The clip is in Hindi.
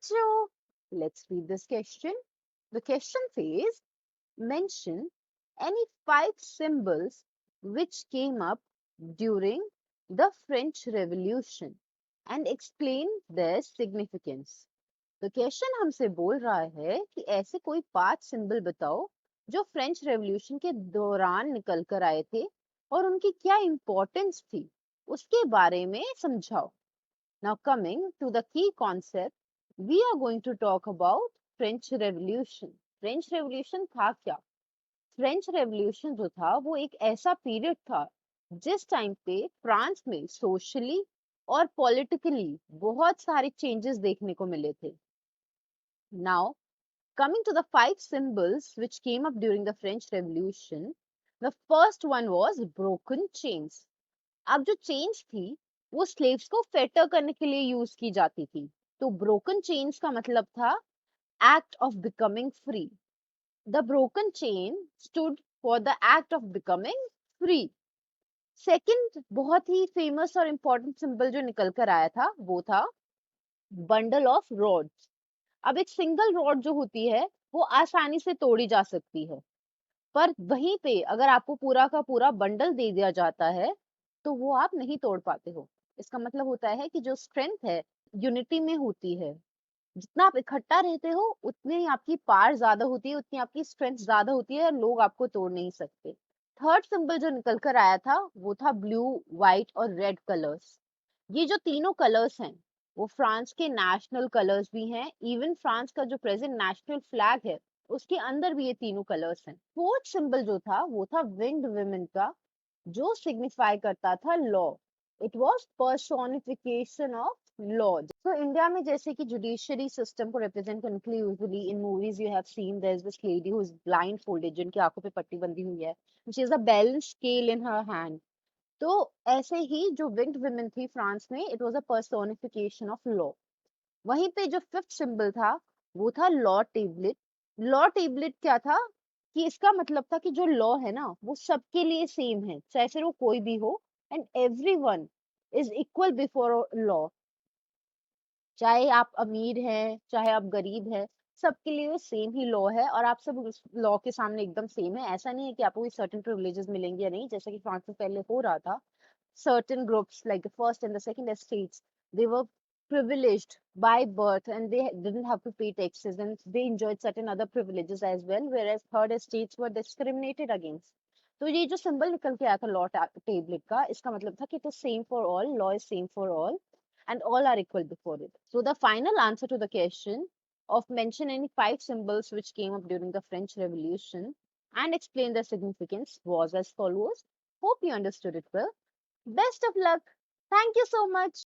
बच्चों, let's read this question. The question says, mention any 5 symbols which came up during the French Revolution and explain their significance. तो क्वेश्चन हमसे बोल रहा है कि ऐसे कोई 5 सिंबल बताओ जो फ्रेंच रेवोल्यूशन के दौरान निकल कर आए थे और उनकी क्या इंपॉर्टेंस थी उसके बारे में समझाओ. Now coming to the key concept, we are going to talk about French Revolution. French Revolution था क्या? फ्रेंच रेवोल्यूशन जो था वो एक ऐसा पीरियड था जिस टाइम पे फ्रांस में सोशली और पॉलिटिकली बहुत सारे चेंजेस देखने को मिले थे. Now, coming to the 5 symbols which came up during the French Revolution, the first one was broken chains. अब जो चेन्स थी वो स्लेव्स को फेटर करने के लिए यूज की जाती थी. तो ब्रोकन चेन्स का मतलब था act of becoming free. The broken chain stood for the act of becoming free. Second बहुत ही फेमस और इंपॉर्टेंट सिंबल जो निकल कर आया था वो था बंडल ऑफ रॉड्स. अब एक सिंगल रॉड जो होती है वो आसानी से तोड़ी जा सकती है, पर वहीं पे अगर आपको पूरा का पूरा बंडल दे दिया जाता है तो वो आप नहीं तोड़ पाते हो. इसका मतलब होता है कि जो स्ट्रेंथ है यूनिटी में होती है. जितना आप इकट्ठा रहते हो उतनी ही आपकी पावर ज्यादा होती है, उतनी आपकी स्ट्रेंथ ज्यादा होती है और लोग आपको तोड़ नहीं सकते. थर्ड सिंबल जो निकल कर आया था वो था ब्लू, व्हाइट और रेड कलर्स. ये जो तीनों कलर्स हैं वो फ्रांस के नेशनल कलर्स भी हैं. इवन फ्रांस का जो प्रेजेंट नेशनल फ्लैग है उसके अंदर भी ये तीनों कलर्स हैं. फोर्थ सिंबल जो था वो था विंग्ड वुमेन का, जो सिग्निफाई करता था law. It was personification of law. तो इंडिया में जैसे कि जुडिशरी सिस्टम को रिप्रेजेंट करने के लिए usually in movies you have seen there is this lady who is blindfolded, जिनकी आंखों पे पट्टी बंधी हुई है. She is a balance scale in her hand. तो ऐसे ही जो विंग्ड वुमेन थी फ्रांस में, it was a personification of law. वहीं पे जो फिफ्थ सिंबल था वो था लॉ टेबलेट. लॉ टेबलेट क्या था कि इसका मतलब था कि जो लॉ है ना वो सबके लिए सेम है, चाहे फिर वो कोई भी हो. And everyone is equal before law. चाहे आप अमीर हैं चाहे आप गरीब हैं, सबके लिए सेम ही लॉ है और आप सब उस लॉ के सामने एकदम सेम है. ऐसा नहीं है कि आपको कोई सर्टेन प्रिविलेजेस मिलेंगे या नहीं, जैसा कि फ्रांस में पहले हो रहा था. Certain groups like the first and the second estates, they were privileged by birth and they didn't have to pay taxes and they enjoyed certain other privileges as well, whereas third estates were discriminated against. तो ये जो सिंबल निकल के आया था लॉ टेबलेट का, इसका मतलब था कि it is same for all, law is same for all and all are equal before it. So the final answer to the question of mention any 5 symbols which came up during the French Revolution and explain their significance was as follows. Hope you understood it well. Best of luck. Thank you so much.